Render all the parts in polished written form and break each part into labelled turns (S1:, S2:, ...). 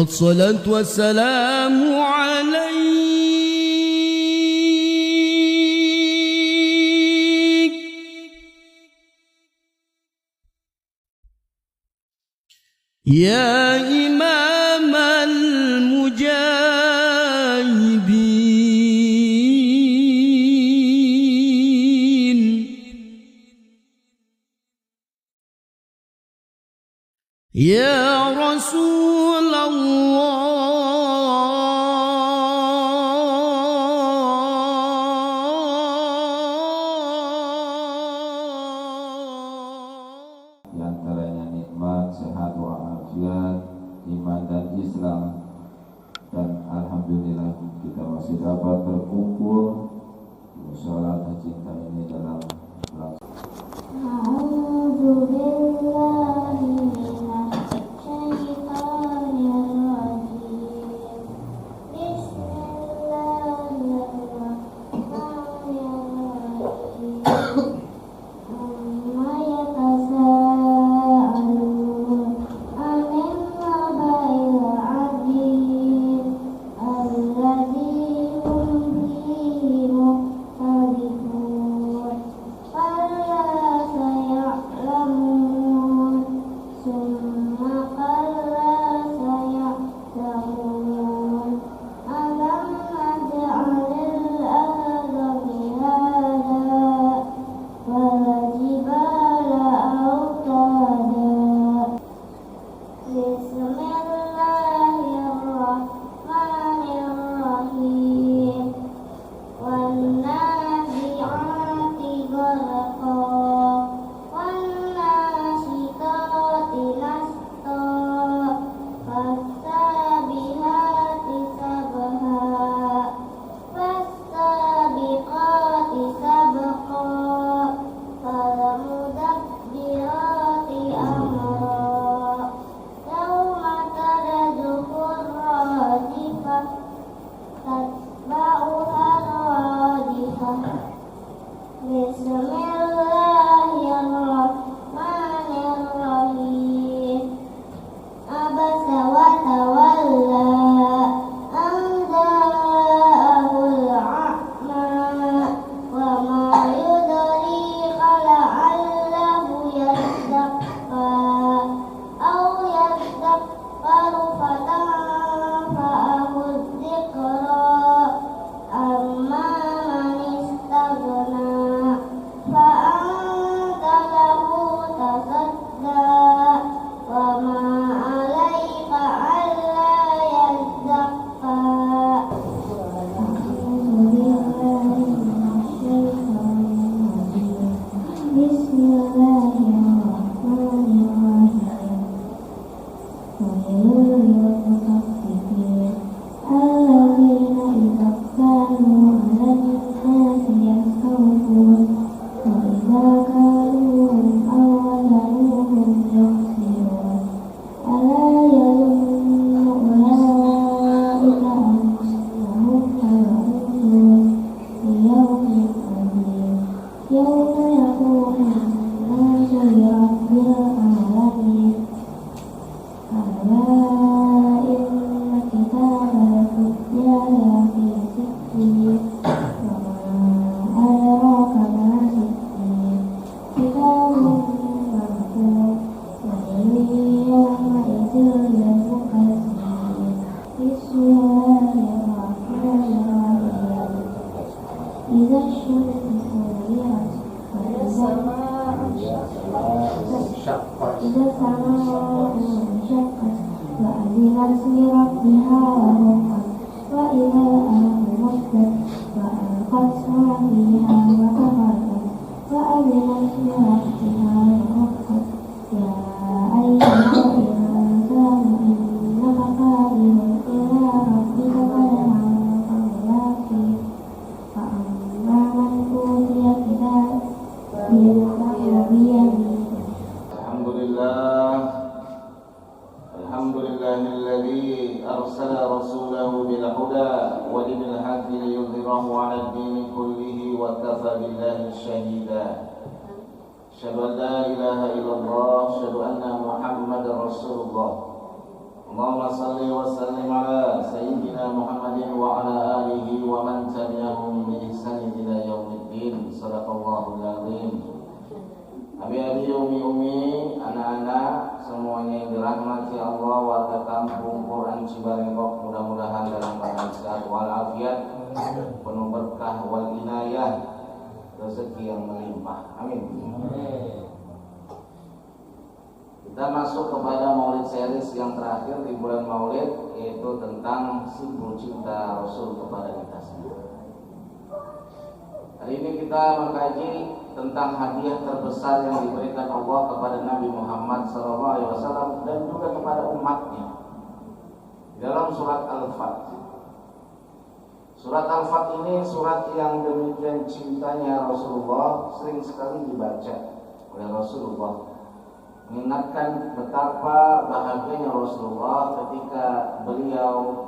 S1: الصلاة والسلام عليك يا إمام المجاهدين يا رسول الله
S2: di antaranya nikmat, sehat walafiat, iman dan Islam, dan alhamdulillah kita masih dapat berkumpul di mushola tercinta ini dalam Alhamdulillahilladzi arsala rasulahu bil huda wa dinil haqqi liyudhhirahu 'alad dini kullihi wa kafa billahi shahida. Asyhadu an la ilaha illallah, asyhadu anna Muhammadar Rasulullah. Allahumma salli wa sallim ala sayyidina Muhammadin wa ala alihi wa man tabi'ahum bi ihsan ila yaumiddin. Shadaqallahul azim. Abi-abi, umi-umi, anak-anak semuanya yang dirahmati Allah, warga kampung Quran Cibarengkok, mudah-mudahan dalam keadaan sehat walafiat, penuh berkah wal inayah, rezeki yang melimpah. Amin. Kita masuk kepada Maulid series yang terakhir di bulan Maulid, yaitu tentang simbol cinta Rasul kepada kita semua. Hari ini kita mengkaji tentang hadiah terbesar yang diberikan Allah kepada Nabi Muhammad SAW dan juga kepada umatnya dalam surat Al-Fat. Surat Al-Fat ini surat yang demikian cintanya Rasulullah, sering sekali dibaca oleh Rasulullah, mengingatkan betapa bahagianya Rasulullah ketika beliau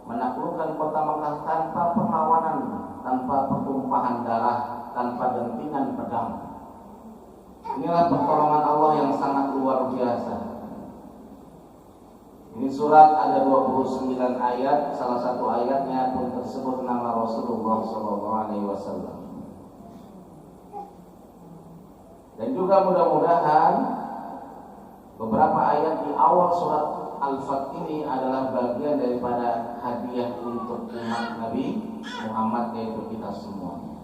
S2: menaklukkan kota Makkah tanpa perlawanan, tanpa pertumpahan darah, tanpa dentingan pedang. Inilah pertolongan Allah yang sangat luar biasa. Ini surat ada 29 ayat, salah satu ayatnya pun tersebut nama Rasulullah SAW. Dan juga mudah-mudahan beberapa ayat di awal surat Al-Fat ini adalah bagian daripada hadiah untuk umat Nabi Muhammad, yaitu kita semuanya.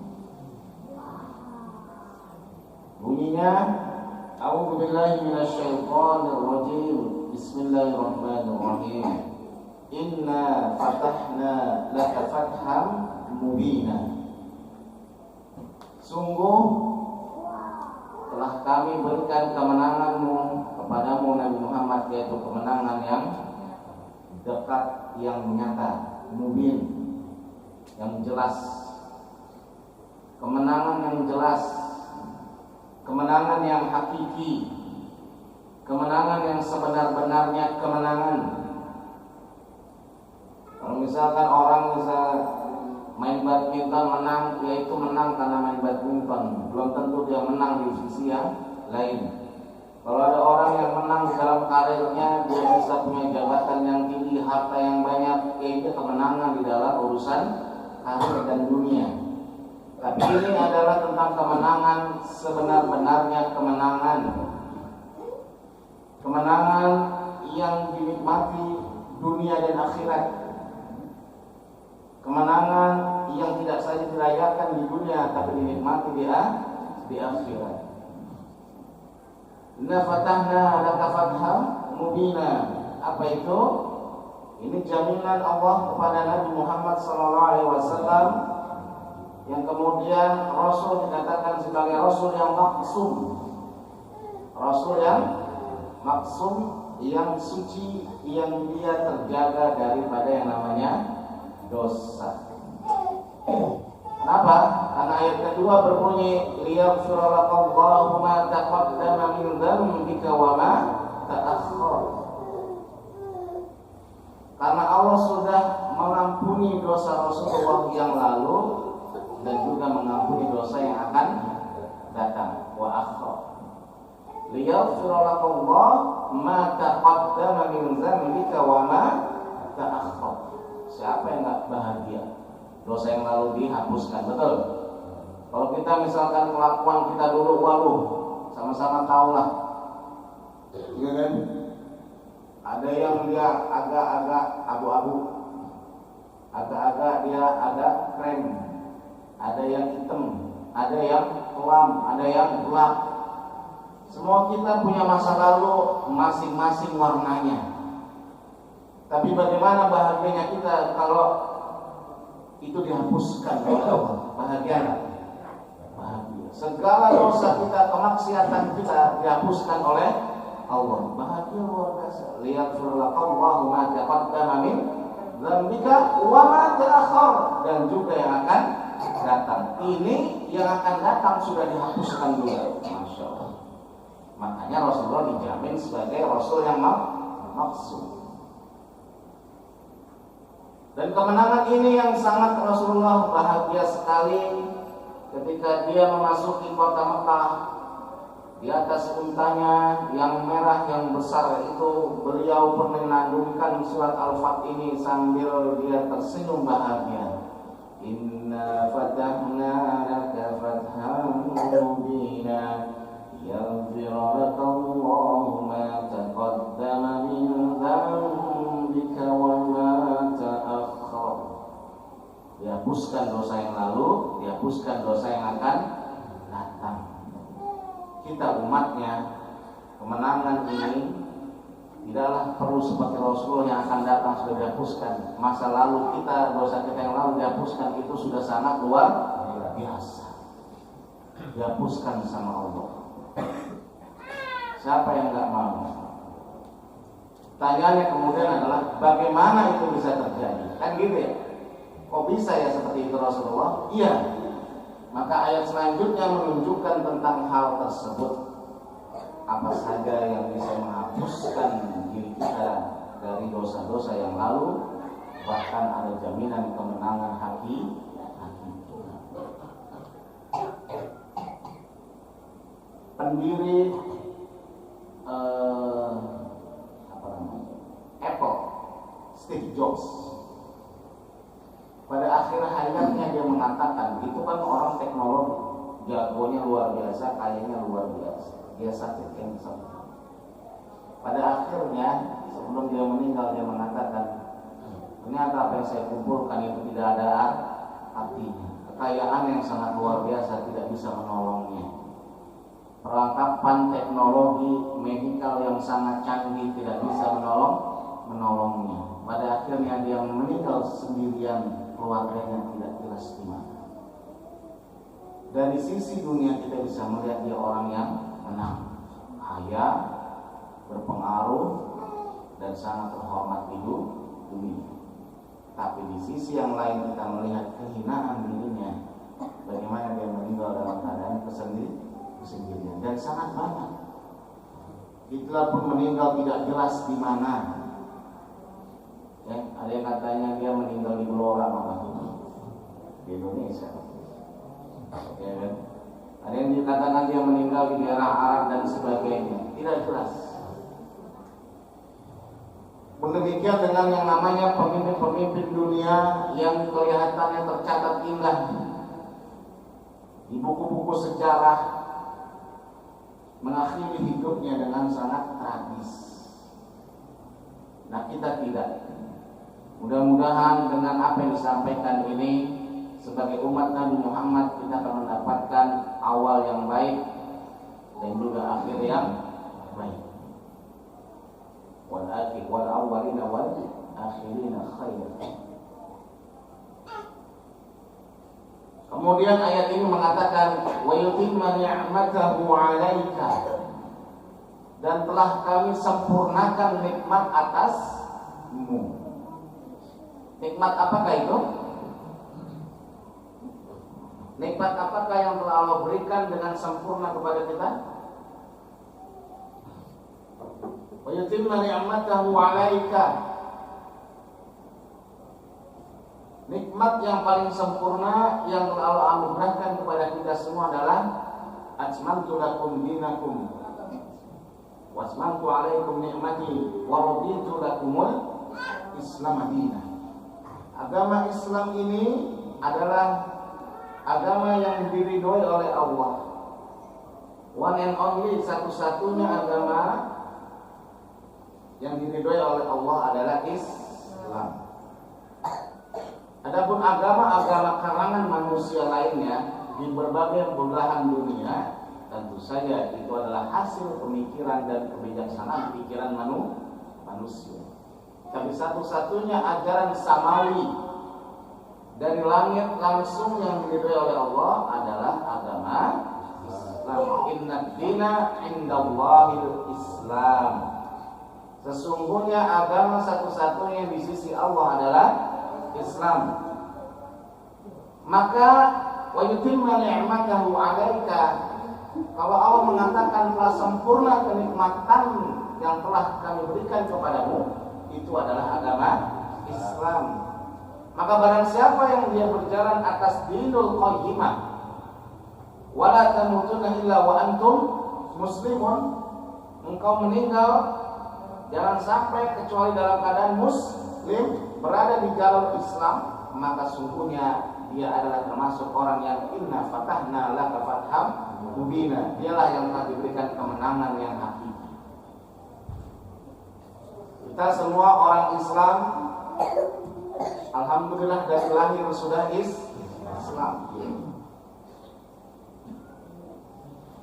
S2: Bunyinya, A'udzubillahi minasyaitonirrajim. Bismillahirrahmanirrahim. Inna fatahna laka fatham mubina. Sungguh telah kami berikan kemenanganmu kepadamu Nabi Muhammad, yaitu kemenangan yang dekat, yang nyata, mubin, yang jelas, kemenangan yang jelas, kemenangan yang hakiki, kemenangan yang sebenar-benarnya kemenangan. Kalau misalkan orang main badminton menang, yaitu menang karena main badminton, belum tentu dia menang di sisi yang lain. Kalau ada orang yang menang di dalam karirnya, dia bisa punya jabatan yang tinggi, harta yang banyak, yaitu kemenangan di dalam urusan karir dan dunia. Tapi ini adalah tentang kemenangan sebenar-benarnya kemenangan. Kemenangan yang dinikmati dunia dan akhirat. Kemenangan yang tidak saja dirayakan di dunia, tapi dinikmati di akhirat. Inna fatahna laka fatham mubina. Apa itu? Ini jaminan Allah kepada Nabi Muhammad SAW, yang kemudian Rasul dikatakan sebagai Rasul yang maksum. Rasul yang maksum, yang suci, yang dia terjaga daripada yang namanya dosa. Kenapa? Karena ayat kedua berbunyi liyaghfira lakallahu ma taqaddama min dzambika wa ma ta'akhkhar. Karena Allah sudah mengampuni dosa Rasulullah yang lalu dan juga mengampuni dosa yang akan datang. Wa akhkhar. Liyaghfira lakallahu ma taqaddama min dzambika wa ma ta'akhkhar. Siapa yang enggak bahagia? Dosa yang lalu dihapuskan, betul? Kalau kita misalkan kelakuan kita dulu, waduh, sama-sama tahu lah, iya kan? Ada yang dia agak-agak abu-abu, agak-agak dia agak krem, ada yang hitam, ada yang kelam, ada yang gelap. Semua kita punya masa lalu masing-masing warnanya. Tapi bagaimana bahagianya kita kalau itu dihapuskan oleh Allah? Bahagia. Segala dosa kita, kemaksiatan kita dihapuskan oleh Allah. Bahagia luar biasa. Liyaghfir lakallahu ma taqaddama min dzambika wa ma ta'akhkhar, dan juga yang akan datang. Ini yang akan datang sudah dihapuskan dulu. Masya Allah. Makanya Rasulullah dijamin sebagai Rasul yang maksum. Dan kemenangan ini yang sangat Rasulullah bahagia sekali ketika dia memasuki kota Mekah.
S3: Di atas untanya yang merah yang besar itu beliau menandungkan surat Al-Fat ini sambil dia tersenyum bahagia. Inna fatahna laka fathan mubina yaghfir laka Allahu ma taqaddama min dhanbika wa ma ta'akhkhar. Dihapuskan dosa yang lalu, dihapuskan dosa yang akan datang. Kita umatnya, kemenangan ini tidaklah perlu seperti Rasulullah yang akan datang sudah dihapuskan. Masa lalu kita, dosa kita yang lalu dihapuskan, itu sudah sangat luar biasa. Dihapuskan sama Allah. Siapa yang nggak mau? Tanyanya kemudian adalah bagaimana itu bisa terjadi? Kan gitu ya? Kok bisa ya seperti itu Rasulullah? Iya. Maka ayat selanjutnya menunjukkan tentang hal tersebut. Apa saja yang bisa menghapuskan diri kita dari dosa-dosa yang lalu, bahkan ada jaminan kemenangan hakiki. Pendiri Apple, Steve Jobs, pada akhir hayatnya dia mengatakan, itu kan orang teknologi, jagonya luar biasa, kayanya luar biasa, dia sakit kanker. Pada akhirnya sebelum dia meninggal dia mengatakan, ternyata apa yang saya kumpulkan itu tidak ada artinya. Kekayaan yang sangat luar biasa tidak bisa menolongnya. Perlengkapan teknologi medikal yang sangat canggih tidak bisa menolongnya. Pada akhirnya dia meninggal sendirian, keluarganya tidak jelas di mana. Dari sisi dunia kita bisa melihat dia orang yang menang, kaya, berpengaruh, dan sangat terhormat di dunia. Tapi di sisi yang lain kita melihat kehinaan dirinya, bagaimana dia meninggal dalam keadaan kesendirian, dan sangat banyak. Hitler pun meninggal tidak jelas di mana. Ya, ada yang katanya dia meninggal di Blora, di Indonesia. Ya, kan? Ada yang dikatakan dia meninggal di daerah Arab dan sebagainya. Tidak jelas. Demikian dengan yang namanya pemimpin-pemimpin dunia yang kelihatannya tercatat indah di buku-buku sejarah, mengakhiri hidupnya dengan sangat tragis. Nah, kita tidak. Mudah-mudahan dengan apa yang disampaikan ini, sebagai umat Nabi Muhammad kita akan mendapatkan awal yang baik dan juga akhir yang baik. Wal akhir wal awwalina wal akhirina khair. Kemudian ayat ini mengatakan wa yutimma ni'matahu 'alaika, dan telah kami sempurnakan nikmat atasmu. Nikmat apakah itu? Nikmat apakah yang telah Allah berikan dengan sempurna kepada kita? Wa yutimma ni'matahu 'alaika. Nikmat yang paling sempurna yang telah Allah anugerahkan kepada kita semua adalah atmamtu lakum dinakum wa atmamtu 'alaikum ni'mati wa raditu lakumul Islam dinan. Agama Islam ini adalah agama yang diridhoi oleh Allah. One and only, satu-satunya agama yang diridhoi oleh Allah adalah Islam. Adapun agama-agama karangan manusia lainnya di berbagai belahan dunia, tentu saja itu adalah hasil pemikiran dan kebijaksanaan pikiran manusia. Tapi satu-satunya ajaran samawi dari langit langsung yang diridhoi oleh Allah adalah agama Islam. Inna dina indallahil Islam. Sesungguhnya agama satu-satunya di sisi Allah adalah Islam. Maka wa yutimma ni'matahu 'alaika, kalau Allah mengatakan telah sempurna kenikmatan yang telah kami berikan kepadamu, itu adalah agama Islam. Maka barang siapa yang dia berjalan atas dinul qayyimah, wala tamutunna illa wa antum muslimun, engkau meninggal jangan sampai kecuali dalam keadaan muslim, berada di jalur Islam, maka sungguhnya dia adalah termasuk orang yang inna fatahna laka fatham mubina. Dialah yang telah diberikan kemenangan yang hakiki. Kita semua orang Islam, alhamdulillah dari lahir sudah Islam.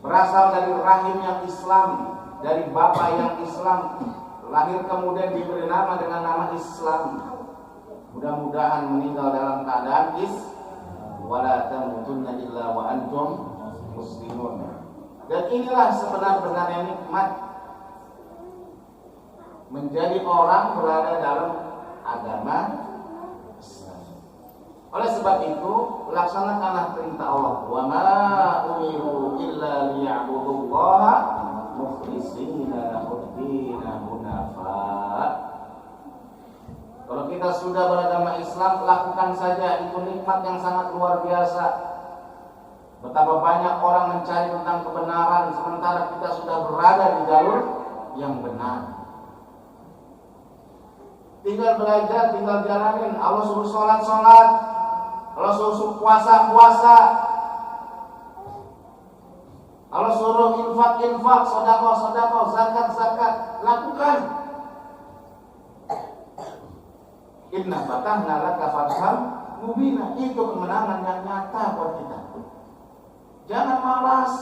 S3: Berasal dari rahim yang Islam, dari bapak yang Islam, lahir kemudian diberi nama dengan nama Islam. Mudah-mudahan meninggal dalam keadaan wala tamutunna illa wa antum muslimun. Dan inilah sebenar-benarnya nikmat menjadi orang berada dalam agama Islam. Oleh sebab itu, laksanakanlah perintah Allah. Wa ma umiru illa liya'budullaha mukhlishina lahud-din hunafa. Kalau kita sudah beragama Islam, lakukan saja, itu nikmat yang sangat luar biasa. Betapa banyak orang mencari tentang kebenaran, sementara kita sudah berada di jalur yang benar. Tinggal belajar, tinggal jalanin. Allah suruh sholat, Allah suruh puasa. Allah suruh infak, sedekah, zakat, lakukan. Inna fatahna laka fatham mubina. Itu kemenangan yang nyata buat kita. Jangan malas.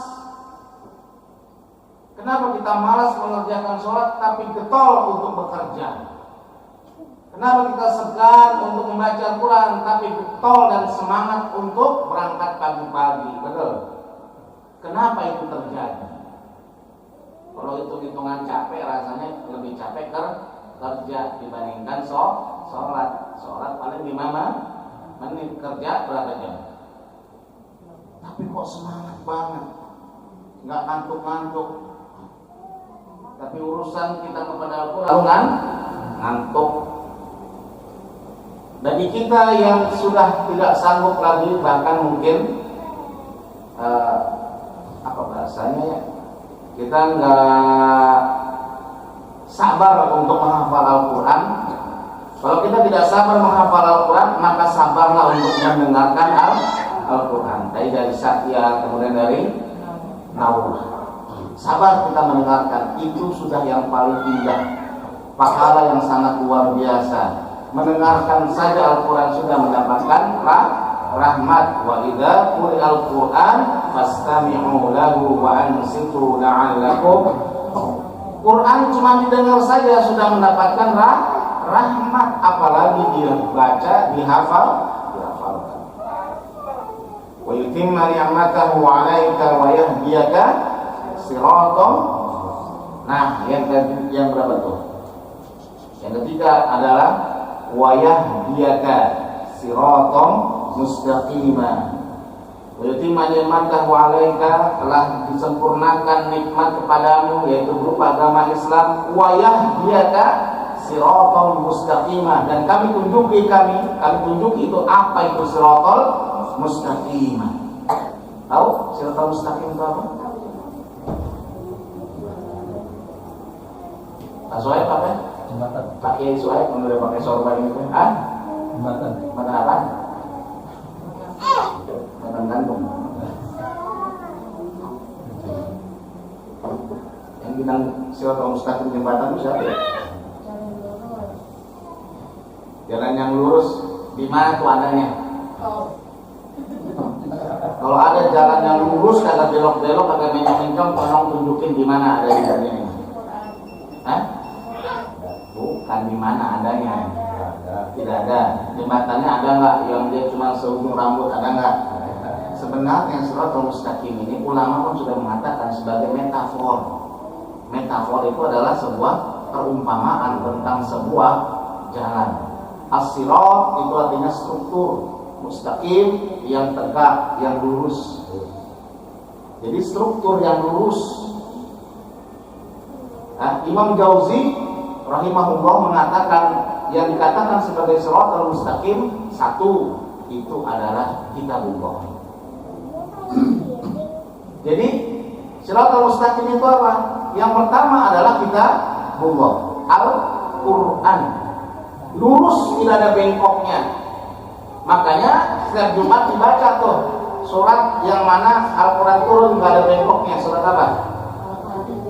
S3: Kenapa kita malas mengerjakan sholat tapi getol untuk bekerja? Kenapa kita segan untuk membaca Quran tapi getol dan semangat untuk berangkat pagi-pagi? Betul. Kenapa itu terjadi? Kalau hitung-hitungan capek, rasanya lebih capek kerja dibandingkan sholat paling 5 menit, kerja berapa jam? Tapi kok semangat banget, nggak ngantuk-ngantuk. Tapi urusan kita kepada Al-Quran ngantuk. Bagi kita yang sudah tidak sanggup lagi, bahkan mungkin apa bahasanya ya, kita nggak sabar untuk menghafal Al-Quran. Kalau kita tidak sabar menghafal Al-Quran, maka sabarlah untuk mendengarkan Al-Quran. Dari Satya, kemudian dari Naur. Sabar kita mendengarkan, itu sudah yang paling indah. Pahala yang sangat luar biasa. Mendengarkan saja Al-Quran sudah mendapatkan rahmat. Wa idza quri'al Quran fastami'u lahu wa ansitu la'allakum. Quran cuma didengar saja sudah mendapatkan rahmat, apalagi dia baca, dihafalkan. Wa yutimma ni'matahu 'alaika wa yahdiyaka siratal. Nah, yang berapa tuh? Yang ketiga adalah wa yahdiyaka siratal mustaqima. Wa yutimma ni'matahu 'alaika, telah disempurnakan nikmat kepadamu yaitu berupa agama Islam. Wa yahdiyaka siratal mustaqima, dan kami tunjuki itu apa itu siratal mustaqima. Tahu siratal mustaqim itu apa? Pak Soeb apa?
S4: Jembatan.
S3: Pak Kiai Soeb udah pakai sorban itu.
S4: Jembatan.
S3: Jembatan apa? Jembatan gantung. Yang bilang siratal mustaqim jembatan itu siapa ya? Jalan yang lurus di mana tuh adanya? Kalau ada jalan yang lurus, kagak belok-belok, kagak mencong-mencong, tolong tunjukin di mana ada di sini. Hah? Bukan di mana adanya. Tidak ada. Jembatannya ada nggak? Yang dia cuma seujung rambut ada nggak? Sebenarnya siratal mustaqim ini ulama pun sudah mengatakan sebagai metafor. Metafor itu adalah sebuah perumpamaan tentang sebuah jalan. As-sirat itu artinya struktur, mustaqim yang tegak, yang lurus. Jadi struktur yang lurus. Nah, Imam Jauzi rahimahullah mengatakan yang dikatakan sebagai siratal mustaqim, satu itu adalah kitabullah. Jadi Shiratal mustaqim itu apa? Yang pertama adalah kitabullah, Al-Quran. Lurus, tidak ada bengkoknya. Makanya setiap Jumat dibaca tuh surat yang mana Al-Quran turun nggak ada bengkoknya. Surat apa?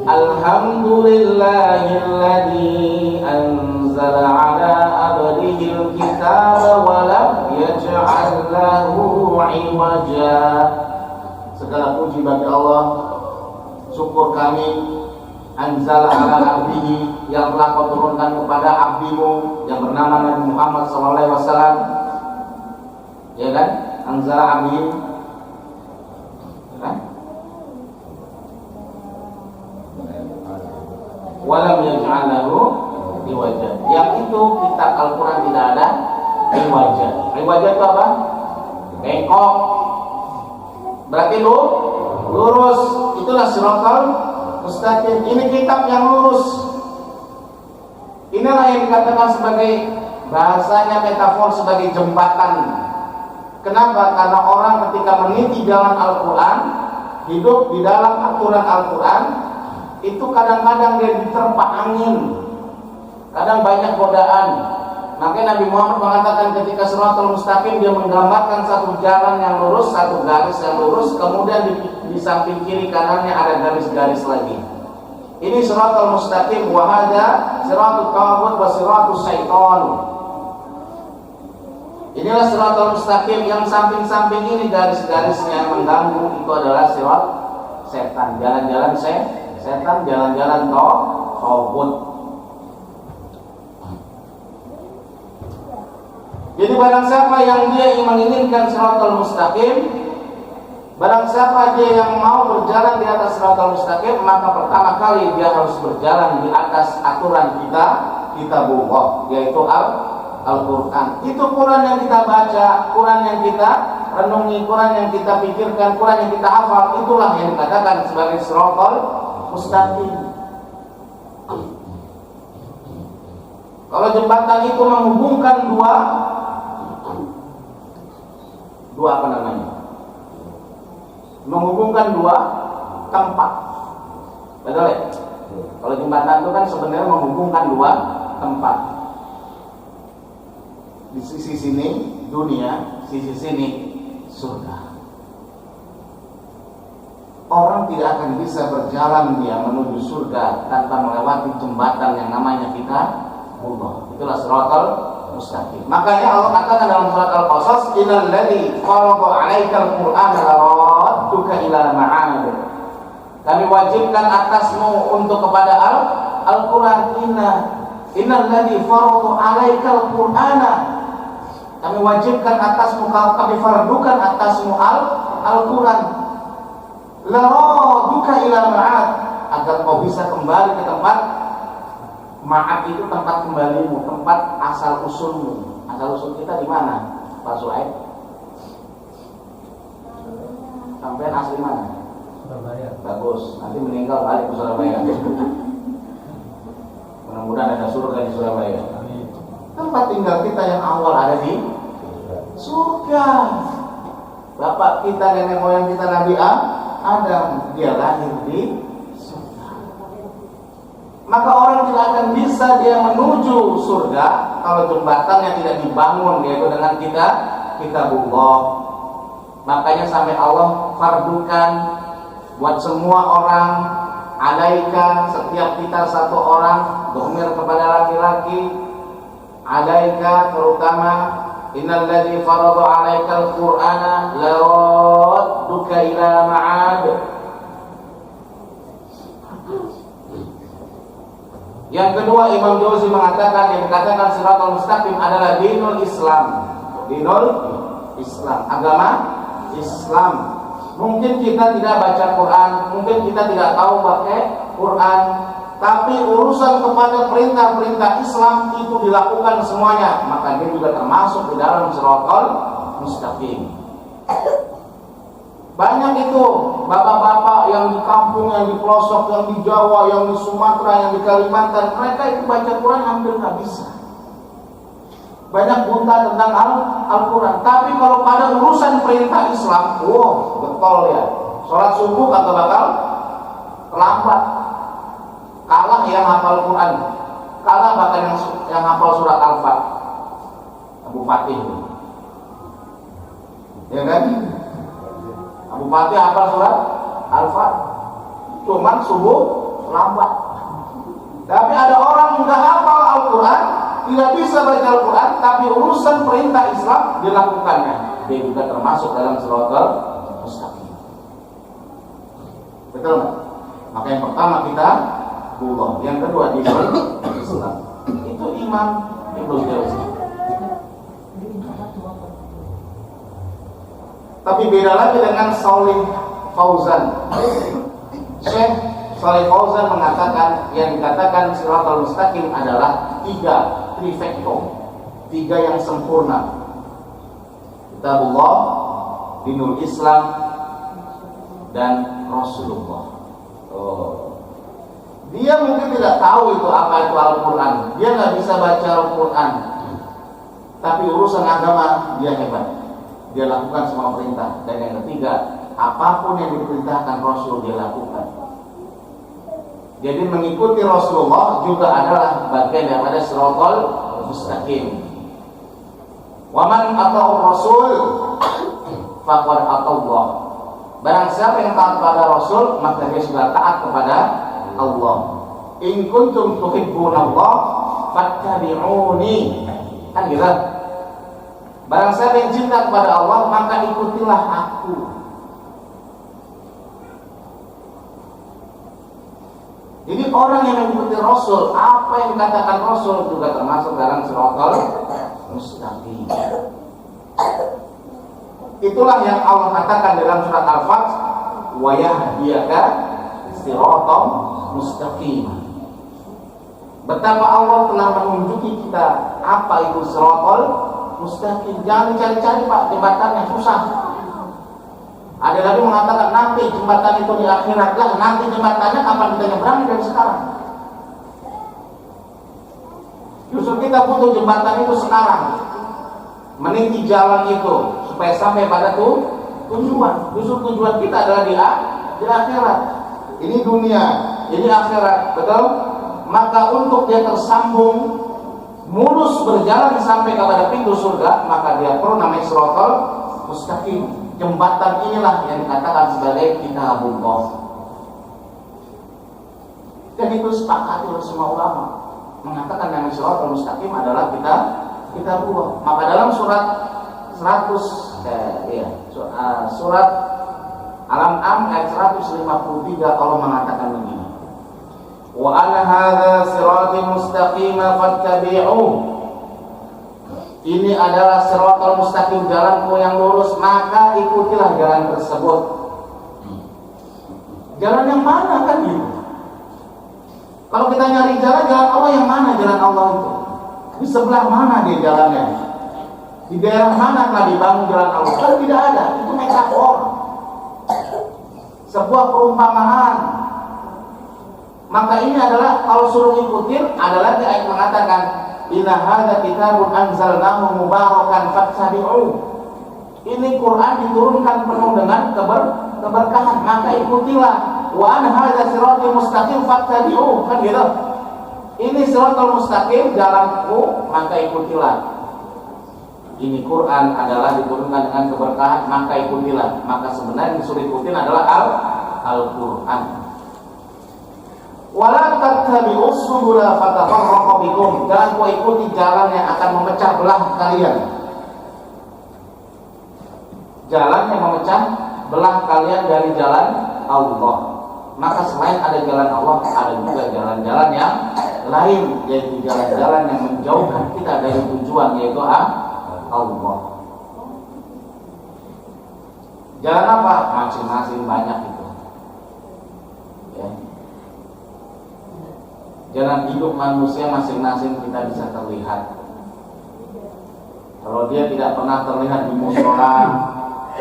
S3: Alhamdulillahilladzi anzala ala abdihil kitaba wa lam yaj'al lahu 'iwaja. Segala puji bagi Allah, syukur kami, anzala ala abdihi, yang telah kau turunkan kepada abdimu yang bernama Nabi Muhammad SAW. Ya kan? Anzala abdihi, ya kan? Walam yaj'al lahu iwaja. Yang itu kitab Al-Quran tidak ada iwaja. Iwaja itu apa? Bengkok. Berarti lurus. Itulah Shiratal mustaqim. Ini kitab yang lurus. Inilah yang dikatakan sebagai, bahasanya metafor, sebagai jembatan. Kenapa? Karena orang ketika meniti jalan Al-Quran, hidup di dalam aturan Al-Quran, itu kadang-kadang dia diterpa angin, kadang banyak godaan. Makanya Nabi Muhammad mengatakan ketika Shiratal mustaqim, dia menggambarkan satu jalan yang lurus, satu garis yang lurus, kemudian di samping kiri kanannya ada garis-garis lagi. Ini Shiratal mustaqim, wa hadza siratul tawabut wa siratus syaitan. Inilah Shiratal mustaqim. Yang samping-samping ini garis-garisnya mengganggu, itu adalah sirat setan, jalan-jalan setan, jalan-jalan tawabut. Jadi barang siapa yang dia menginginkan Shiratal mustaqim, barang siapa dia yang mau berjalan di atas Shiratal mustaqim, maka pertama kali dia harus berjalan di atas aturan kitabullah, yaitu Al-Quran. Itu Quran yang kita baca, Quran yang kita renungi, Quran yang kita pikirkan, Quran yang kita hafal, itulah yang dikatakan sebagai Shiratal mustaqim. Kalau jembatan itu menghubungkan dua apa namanya? Menghubungkan dua tempat. Betul ya? Kalau jembatan itu kan sebenarnya menghubungkan dua tempat. Di sisi sini dunia, sisi sini surga. Orang tidak akan bisa berjalan dia menuju surga tanpa melewati jembatan yang namanya kitabullah. Itulah Shiratal mustaqim. Makanya Allah katakan dalam surat Al-Qasas, innal ladzi farada 'alaikal qur'ana laradduka ila ma'ad. Kami wajibkan atasmu untuk kepada Al-Quran. Innal ladzi farada 'alaikal qur'ana. Kami wajibkan atasmu, kami fardukan atasmu Al-Quran. Laradduka ila ma'ad, agar kau bisa kembali ke tempat ma'ad. Itu tempat kembalimu, tempat asal usulmu. Asal usul kita di mana, Pak Suhaib? Sampai asli mana?
S4: Surabaya.
S3: Bagus, nanti meninggal balik ke Surabaya. Mudah-mudahan ada surga di Surabaya. Tempat tinggal kita yang awal ada di surga. Bapak kita, nenek moyang kita, Nabi Adam, dia lahir di surga. Maka orang tidak akan bisa dia menuju surga kalau jembatannya tidak dibangun, yaitu dengan kitabullah. Makanya sampai Allah fardukan buat semua orang, alaika, setiap kita satu orang, domir kepada laki-laki, alaika terutama, innal ladzi farada 'alaikal qur'ana laradduka ila ma'ad. Yang kedua, Imam Jauzi mengatakan, yang dikatakan Shiratal mustaqim adalah dinul Islam. Dinul Islam, agama Islam. Mungkin kita tidak baca Quran, mungkin kita tidak tahu pakai Quran, tapi urusan kepada perintah-perintah Islam itu dilakukan semuanya, maka dia juga termasuk di dalam Shiratal mustaqim. Banyak itu bapak-bapak yang di kampung, yang di pelosok, yang di Jawa, yang di Sumatera, yang di Kalimantan, mereka itu baca Quran hampir nggak bisa. Banyak buta tentang Al-Quran. Tapi kalau pada urusan perintah Islam, wow, betul ya. Sholat subuh kagak bakal lambat. Kalah yang hafal Quran, kalah bahkan yang hafal surat Al-Fatihah. Abu Fatih, ya kan? Abu Fatih hafal surat Al-Fatihah, cuman subuh lambat. Tapi ada orang nggak hafal Al-Quran, tidak bisa baca Al-Quran, tapi urusan perintah Islam dilakukannya. Dia juga termasuk dalam siratal mustaqim. Betul nggak? Maka yang pertama kita Allah, yang kedua dinul Islam. Itu Imam Ibnu Jauzi. Tapi beda lagi dengan Shalih Fauzan. Syekh Shalih Fauzan mengatakan yang dikatakan siratal mustaqim adalah trifekto, 3 yang sempurna. Kitabullah, dinul Islam, dan Rasulullah. Dia mungkin tidak tahu itu apa itu Al-Quran, dia nggak bisa baca Al-Quran, tapi urusan agama dia hebat. Dia lakukan semua perintah. Dan yang ketiga, apapun yang diperintahkan Rasul dia lakukan. Jadi mengikuti Rasulullah juga adalah bagian daripada siratal mustaqim. Wa man ata'ur Rasul faqad ata'allah. Barang siapa yang taat kepada Rasul, maka dia sudah taat kepada Allah. In kuntum tuhibbunallah fattabi'uni. Kan gitu. Barang siapa yang cinta kepada Allah, maka ikutilah aku. Jadi orang yang mengikuti Rasul, apa yang dikatakan Rasul juga termasuk dalam siratal mustaqim. Itulah yang Allah katakan dalam surat Al-Fath, wa yahdiyaka siratal mustaqim. Betapa Allah telah menunjuki kita apa itu siratal mustaqim. Jangan dicari-cari Pak, jembatannya susah. Ada lagi mengatakan nanti jembatan itu di akhirat. Lah nanti jembatannya kapan kita nyebrang dari sekarang? Justru kita butuh jembatan itu sekarang, meniti jalan itu supaya sampai pada tujuan. Justru tujuan kita adalah di akhirat. Ini dunia, ini akhirat, betul? Maka untuk dia tersambung mulus berjalan sampai kepada pintu surga, maka dia perlu namanya siratal mustaqim. Jembatan inilah yang dikatakan sebagai kitabullah. Dan itu sepakati oleh semua ulama, mengatakan yang siratal mustaqim adalah kitabullah. Maka dalam surat surat Al-An'am ayat 153 Allah mengatakan begini. Wa anna hadza sirati mustaqima fattabi'uh. Ini adalah siratal mustaqim, jalanku yang lurus, maka ikutilah jalan tersebut. Jalan yang mana kan gitu? Kalau kita nyari jalan Allah yang mana jalan Allah itu? Di sebelah mana dia jalannya? Di daerah mana telah dibangun jalan Allah? Kan tidak ada, itu metafor. Sebuah perumpamaan. Maka ini adalah kalau suruh ikutin, adalah di ayat mengatakan inna hadza kitabun anzalnahu mubarakan fattabi'u. Ini Quran diturunkan penuh dengan keberkahan, maka ikutilah. Wa an hadza siratal mustaqim fattabi'u. Kan gitu. Ini siratal mustaqim, jalanku, maka ikutilah. Ini Quran adalah diturunkan dengan keberkahan, maka ikutilah. Maka sebenarnya yang disuruh ikutin adalah Al-Quran. Wala tattabi'us subula fatafarraqa bikum. Jangan kau ikuti jalan yang akan memecah belah kalian. Jalan yang memecah belah kalian dari jalan Allah. Maka selain ada jalan Allah, ada juga jalan-jalan yang lain, yaitu jalan-jalan yang menjauhkan kita dari tujuan, yaitu Allah. Jalan apa? Masing-masing banyak itu. Ya. Jalan hidup manusia masing-masing kita bisa terlihat. Kalau dia tidak pernah terlihat di mushola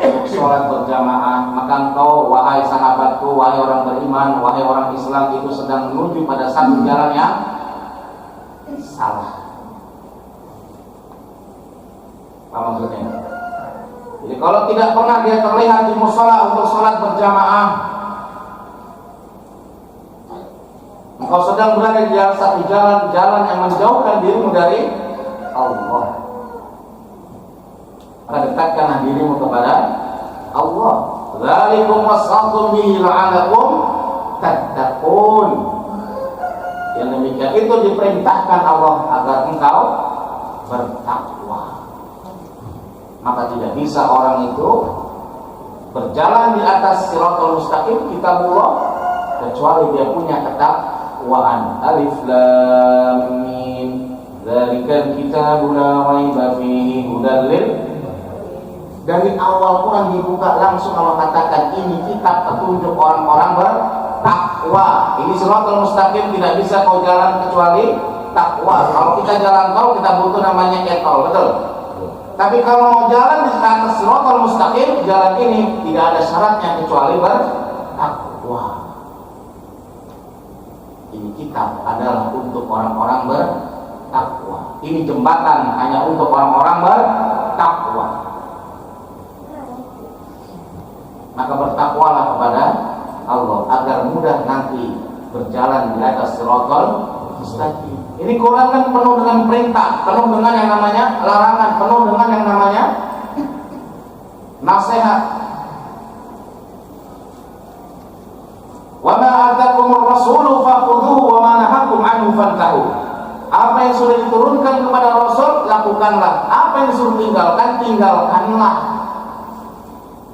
S3: untuk sholat berjamaah, maka engkau, wahai sahabatku, wahai orang beriman, wahai orang Islam, itu sedang menuju pada satu jalan yang salah. Apa maksudnya? Jadi kalau tidak pernah dia terlihat di mushola untuk sholat berjamaah, Engkau sedang berada di satu jalan yang menjauhkan dirimu dari Allah. Maka dekatkanlah dirimu kepada Allah. Dzalikum wasaqum bihi la'alakum tattaqun. Yang demikian itu diperintahkan Allah agar engkau bertakwa. Maka tidak bisa orang itu berjalan di atas siratal mustaqim kitabullah kecuali dia punya ketakwaan. Alif lam mim dzalikal kitabu la raiba fihi hudal lil. Dari awal Quran dibuka langsung Allah katakan ini kitab petunjuk orang-orang bertakwa. Ini siratal mustaqim, tidak bisa kau jalan kecuali takwa. Kalau kita jalan tol kita butuh namanya e-tol, betul? Tapi kalau mau jalan di atas siratal mustaqim, jalan ini tidak ada syaratnya kecuali bertakwa. Ini kitab adalah untuk orang-orang bertakwa. Ini jembatan hanya untuk orang-orang bertakwa. Maka bertakwalah kepada Allah agar mudah nanti berjalan di atas siratal mustaqim. Ini Quran kan penuh dengan perintah, penuh dengan yang namanya larangan, penuh dengan yang namanya nasihat. Wa ma atakumur rasulu fakhudhuhu wa ma nahakum anhu fantahu. Apa yang sudah diturunkan kepada Rasul lakukanlah, apa yang disuruh tinggalkan tinggalkanlah.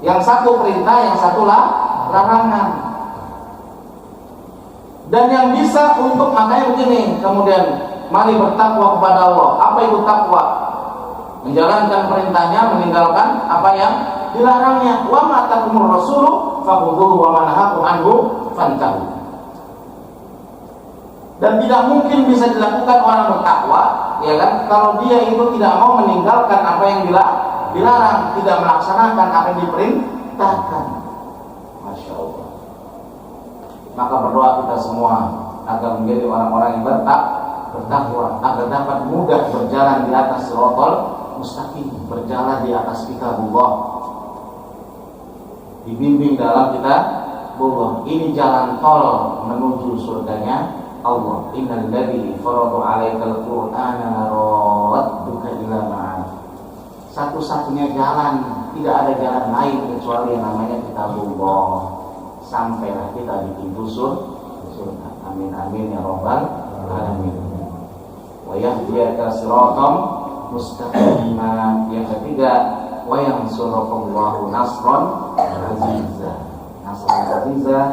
S3: Yang satu perintah, yang satu larangan. Dan yang bisa untuk makanya begini, kemudian mari bertakwa kepada Allah. Apa itu takwa? Menjalankan perintahnya, meninggalkan apa yang dilarangnya. Wa ma atakumur rasulu fakhudhuhu wa ma nahakum anhu fantahu. Dan tidak mungkin bisa dilakukan orang bertakwa, ya kan? Kalau dia itu tidak mau meninggalkan apa yang dilarang, tidak melaksanakan apa yang diperintahkan. Masya Allah. Maka berdoa kita semua agar menjadi orang-orang yang bertakwa, agar dapat mudah berjalan di atas siratal mustaqim, berjalan di atas kitabullah, dibimbing dalam kitabullah. Ini jalan tol menuju surganya Allah. Innal ladzi farada 'alaikal qur'ana radduka ila ma'ad. Satu-satunya jalan, tidak ada jalan lain kecuali yang namanya kitabullah. Sampailah kita di pintu surga. Amin amin ya rabbal alamin. Wa yahdiyaka siratal mustaqima. Yang ketiga, wa yansurukallahu nasran azizah. Nasran azizah,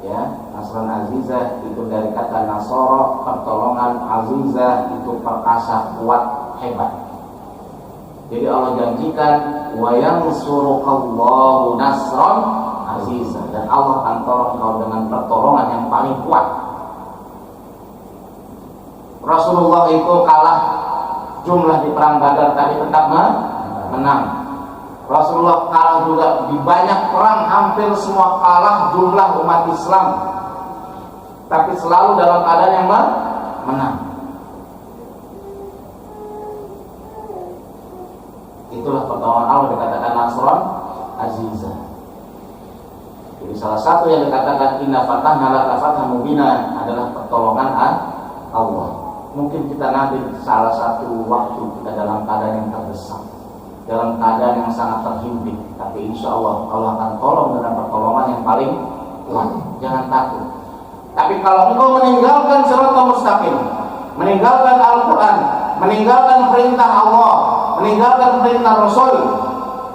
S3: ya, nasran azizah itu dari kata nasara, pertolongan, azizah itu perkasa, kuat, hebat. Jadi Allah janjikan wa yansurukallahu nasran azizah, dan Allah akan tolong kau dengan pertolongan yang paling kuat. Rasulullah itu kalah jumlah di perang Badar tapi tetap menang. Rasulullah kalah juga di banyak perang, hampir semua kalah jumlah umat Islam, tapi selalu dalam keadaan yang menang. Itulah pertolongan Allah, dikatakan nasran azizah. Jadi salah satu yang dikatakan inna fatahna laka fathan mubina adalah pertolongan Allah. Mungkin kita nanti salah satu waktu kita dalam keadaan yang terdesak, dalam keadaan yang sangat terhimpit, tapi insya Allah Allah akan tolong dengan pertolongan yang paling kuat. Jangan takut. Tapi kalau engkau meninggalkan siratal mustaqim, meninggalkan Al-Quran, meninggalkan perintah Allah, meninggalkan perintah Rasul,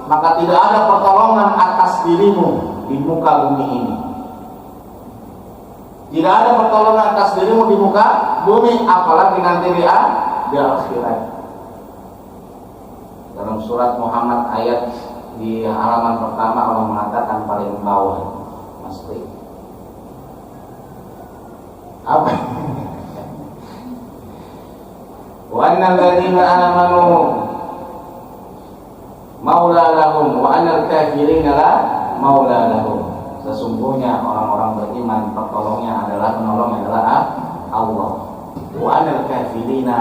S3: maka tidak ada pertolongan atas dirimu di muka bumi ini. Tidak ada pertolongan atas dirimu di muka bumi, apalagi nanti di akhirat. Dalam surat Muhammad ayat di halaman pertama Allah mengatakan paling bawah, Mas Pri. Apa? Wa annal ladzina amanu maula lahum wa annal kafirina la maula lahum. Sesungguhnya orang-orang beriman pertolongnya adalah Allah. Wa anal kafirina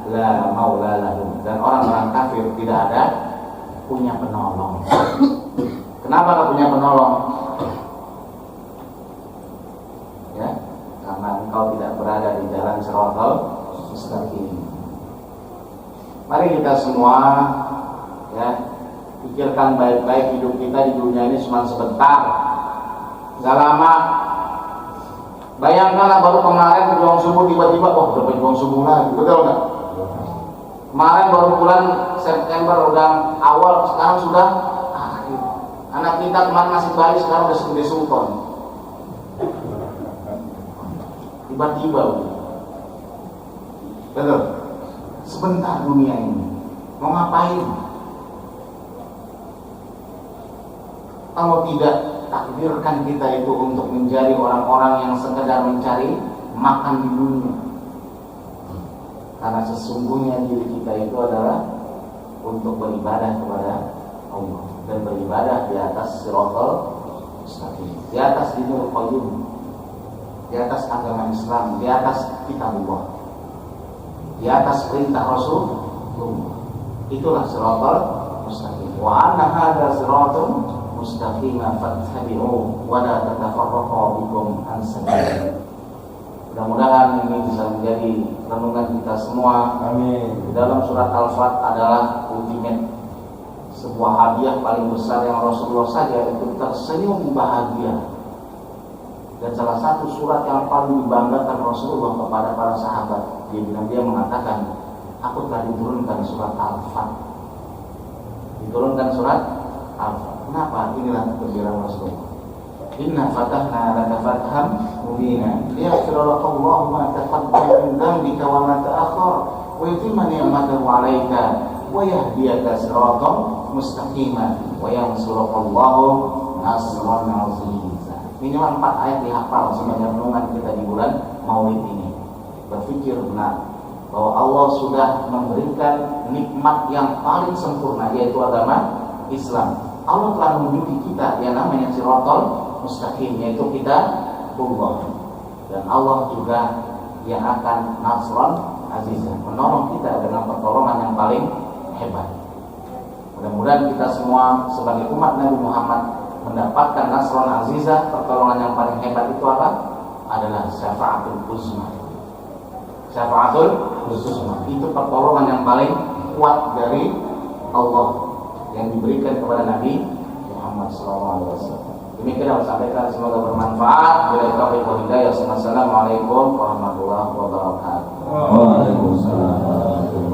S3: la maula lahum. Dan orang-orang kafir tidak ada punya penolong. Kenapa tidak punya penolong? Ya, karena engkau siratal mustaqim. Mari kita semua ya pikirkan baik-baik, hidup kita di dunia ini cuma sebentar, nggak lama. Bayangkanlah baru kemarin berjuang subuh tiba-tiba, oh udah berjuang subuh lagi, betul nggak? Kemarin baru bulan September udah awal, sekarang sudah akhir. Anak kita kemarin masih bayi, sekarang udah segede sungkon. Tiba-tiba, betul. Sebentar dunia ini, mau ngapain? Kalau tidak takdirkan kita itu untuk menjadi orang-orang yang sekedar mencari makan di dunia. Karena sesungguhnya diri kita itu adalah untuk beribadah kepada Allah dan beribadah di atas siratal mustaqim, di atas dinul qayyim, di atas agama Islam, di atas kitabullah, di atas perintah Rasulullah. Itulah siratal mustaqim. Wa anna hadza siratun mustaqima fattabi'u wa la tatafarraqu bikum an sabilihi. Mudah-mudahan ini bisa menjadi renungan kita semua. Amin. Di dalam surat Al-Fat adalah ultimate, sebuah hadiah paling besar yang Rasulullah saja itu tersenyum bahagia. Dan salah satu surat yang paling dibanggakan Rasulullah kepada para sahabat, dia mengatakan, aku telah diturunkan surat Al-Fat. Diturunkan surat Al-Fat. Kenapa? Inilah kegembiraan Rasulullah. Inna fatahna laka fathan mubina liyaghfira laka Allahu ma taqaddama min dhanbika wa ma ta'akhkhar wa yutimma ni'matahu 'alaika wa yahdiyaka siratan mustaqima wa yansuraka Allahu nasran 'aziza. Minimal 4 ayat dihafal sebagai renungan kita di bulan Maulid ini. Berpikir benar bahwa Allah sudah memberikan nikmat yang paling sempurna, yaitu agama Islam. Allah telah menunjuki kita yang namanya siratal mustaqim, yaitu kita Allah. Dan Allah juga yang akan nasran azizah, menolong kita dengan pertolongan yang paling hebat. Mudah-mudahan kita semua sebagai umat Nabi Muhammad mendapatkan nasran azizah, pertolongan yang paling hebat. Itu apa? Adalah syafaatul uzma. Syafaatul uzma itu pertolongan yang paling kuat dari Allah yang diberikan kepada Nabi Muhammad SAW. Demikian yang saya sampaikan, semoga bermanfaat. Bila taufiq wal hidayah. Wassalamualaikum warahmatullahi wabarakatuh.
S2: Waalaikumsalam.